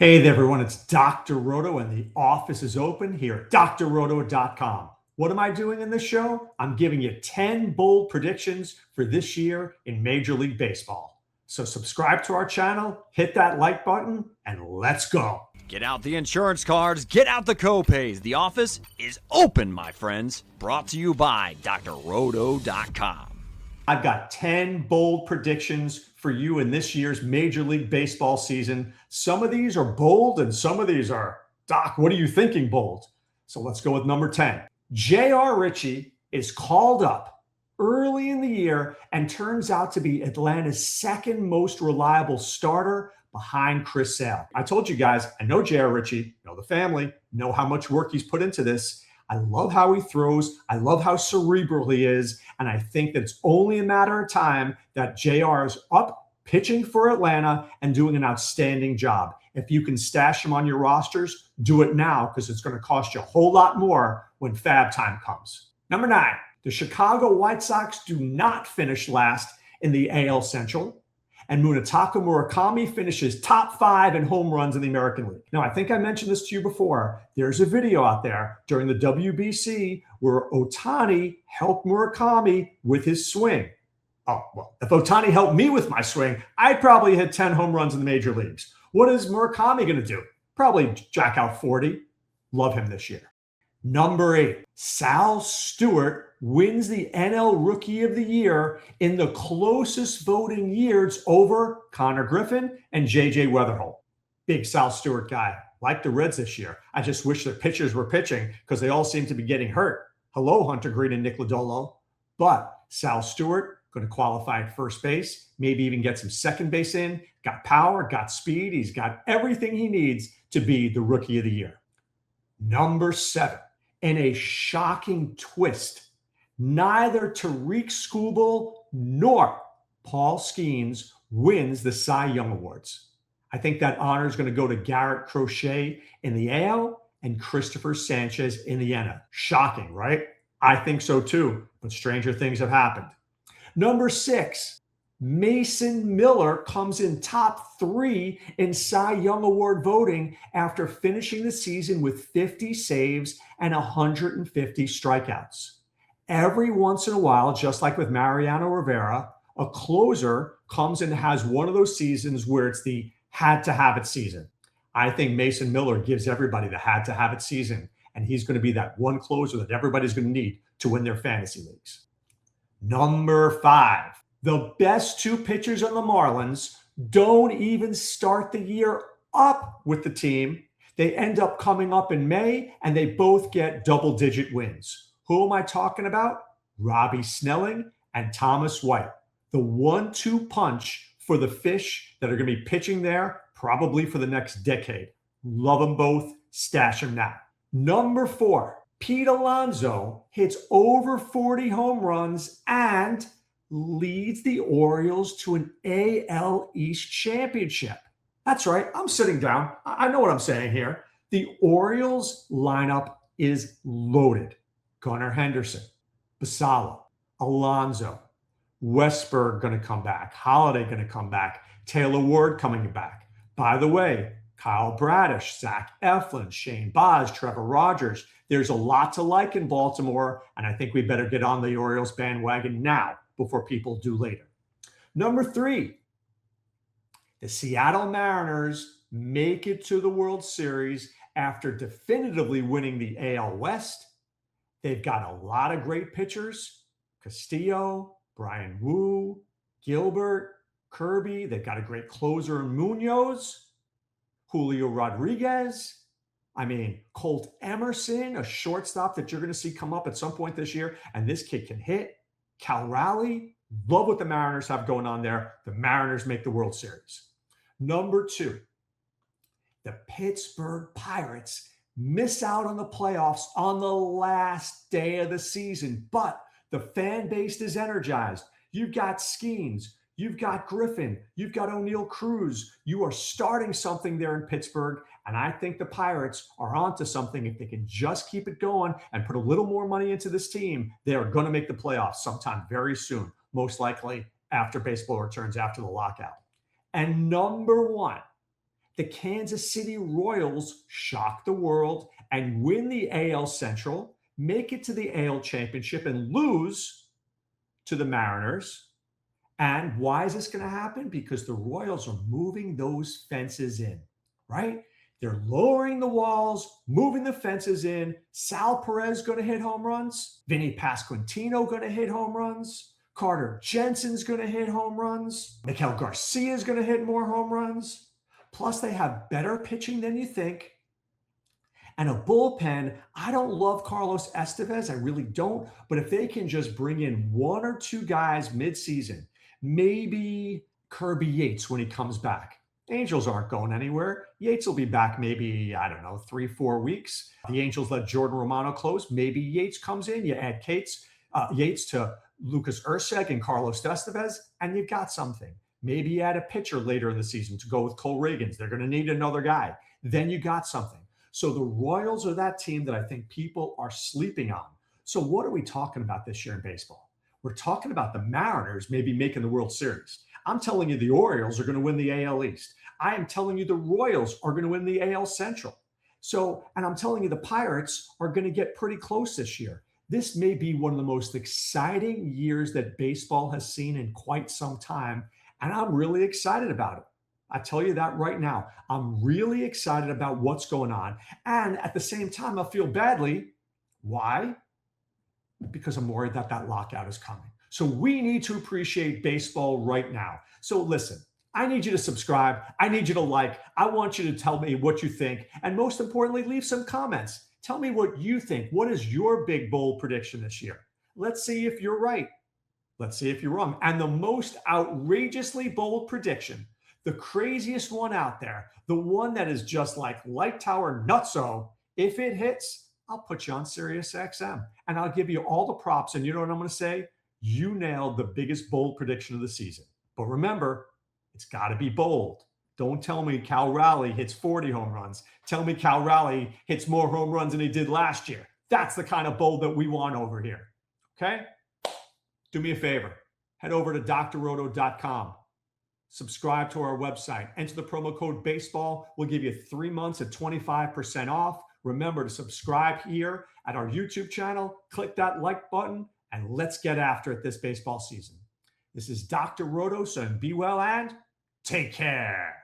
Hey there, everyone. It's Dr. Roto, and the office is open here at drroto.com. What am I doing in this show? I'm giving you 10 bold predictions for this year in Major League Baseball. So subscribe to our channel, hit that like button, and let's go. Get out the insurance cards, get out the copays. The office is open, my friends. Brought to you by drroto.com. I've got 10 bold predictions for you in this year's Major League Baseball season. Some of these are bold and some of these are, Doc, what are you thinking bold? So let's go with number 10. J.R. Ritchie is called up early in the year and turns out to be Atlanta's second most reliable starter behind Chris Sale. I told you guys, I know J.R. Ritchie, know the family, know how much work he's put into this. I love how he throws. I love how cerebral he is. And I think that it's only a matter of time that JR is up pitching for Atlanta and doing an outstanding job. If you can stash him on your rosters, do it now because it's going to cost you a whole lot more when fab time comes. Number 9, the Chicago White Sox do not finish last in the AL Central. And Munetaka Murakami finishes top 5 in home runs in the American League. Now, I think I mentioned this to you before. There's a video out there during the WBC where Ohtani helped Murakami with his swing. Oh, well, if Ohtani helped me with my swing, I'd probably hit 10 home runs in the major leagues. What is Murakami going to do? Probably jack out 40. Love him this year. Number 8, Sal Stewart wins the NL Rookie of the Year in the closest voting years over Connor Griffin and J.J. Weatherholt. Big Sal Stewart guy. Like the Reds this year. I just wish their pitchers were pitching because they all seem to be getting hurt. Hello, Hunter Green and Nick Lodolo. But Sal Stewart going to qualify at first base, maybe even get some second base in. Got power, got speed. He's got everything he needs to be the Rookie of the Year. Number 7. In a shocking twist, neither Tarik Skubal nor Paul Skenes wins the Cy Young Awards. I think that honor is going to go to Garrett, Crochet in the AL and Christopher Sanchez in the NL. Shocking, right? I think so too, but stranger things have happened. Number 6, Mason Miller comes in top 3 in Cy Young Award voting after finishing the season with 50 saves and 150 strikeouts. Every once in a while, just like with Mariano Rivera, a closer comes and has one of those seasons where it's the had-to-have-it season. I think Mason Miller gives everybody the had-to-have-it season, and he's going to be that one closer that everybody's going to need to win their fantasy leagues. Number 5. The best 2 pitchers on the Marlins don't even start the year up with the team. They end up coming up in May, and they both get double-digit wins. Who am I talking about? Robby Snelling and Thomas White. The 1-2 punch for the fish that are going to be pitching there probably for the next decade. Love them both. Stash them now. Number 4, Pete Alonso hits over 40 home runs and leads the Orioles to an AL East championship. That's right. I'm sitting down. I know what I'm saying here. The Orioles lineup is loaded. Gunnar Henderson, Basallo, Alonso, Westberg going to come back. Holiday going to come back. Taylor Ward coming back. By the way, Kyle Bradish, Zach Eflin, Shane Baz, Trevor Rogers. There's a lot to like in Baltimore, and I think we better get on the Orioles bandwagon now before people do later. Number 3, the Seattle Mariners make it to the World Series after definitively winning the AL West. They've got a lot of great pitchers. Castillo, Brian Wu, Gilbert, Kirby. They've got a great closer in Munoz, Julio Rodriguez. Colt Emerson, a shortstop that you're going to see come up at some point this year. And this kid can hit. Cal Raleigh, love what the Mariners have going on there. The Mariners make the World Series. Number 2, the Pittsburgh Pirates miss out on the playoffs on the last day of the season, but the fan base is energized. You've got Skenes, you've got Griffin, you've got O'Neal Cruz. You are starting something there in Pittsburgh, and I think the Pirates are onto something. If they can just keep it going and put a little more money into this team, they are going to make the playoffs sometime very soon, most likely after baseball returns after the lockout. And number 1, the Kansas City Royals shock the world and win the AL Central, make it to the AL Championship, and lose to the Mariners. And why is this going to happen? Because the Royals are moving those fences in, right? They're lowering the walls, moving the fences in. Sal Perez going to hit home runs. Vinny Pasquantino going to hit home runs. Carter Jensen's going to hit home runs. Miguel Garcia is going to hit more home runs. Plus, they have better pitching than you think. And a bullpen, I don't love Carlos Estevez. I really don't. But if they can just bring in one or two guys midseason, maybe Kirby Yates when he comes back. Angels aren't going anywhere. Yates will be back maybe, 3-4 weeks. The Angels let Jordan Romano close. Maybe Yates comes in. You add Yates to Lucas Erceg and Carlos Estevez, and you've got something. Maybe you add a pitcher later in the season to go with Cole Reagans. They're going to need another guy. Then you got something. So the Royals are that team that I think people are sleeping on. So what are we talking about this year in baseball? We're talking about the Mariners maybe making the World Series. I'm telling you the Orioles are going to win the AL East. I am telling you the Royals are going to win the AL Central. And I'm telling you the Pirates are going to get pretty close this year. This may be one of the most exciting years that baseball has seen in quite some time, and I'm really excited about it. I tell you that right now. I'm really excited about what's going on. And at the same time, I feel badly. Why? Because I'm worried that lockout is coming. So we need to appreciate baseball right now. So listen, I need you to subscribe. I need you to like. I want you to tell me what you think. And most importantly, leave some comments. Tell me what you think. What is your big bold prediction this year? Let's see if you're right. Let's see if you're wrong. And the most outrageously bold prediction, the craziest one out there, the one that is just like Light Tower nutso, if it hits, I'll put you on Sirius XM and I'll give you all the props. And you know what I'm going to say? You nailed the biggest bold prediction of the season. But remember, it's got to be bold. Don't tell me Cal Raleigh hits 40 home runs. Tell me Cal Raleigh hits more home runs than he did last year. That's the kind of bold that we want over here. Okay? Do me a favor. Head over to drroto.com. Subscribe to our website. Enter the promo code BASEBALL. We'll give you 3 months at 25% off. Remember to subscribe here at our YouTube channel. Click that like button, and let's get after it this baseball season. This is Dr. Roto saying be well and take care.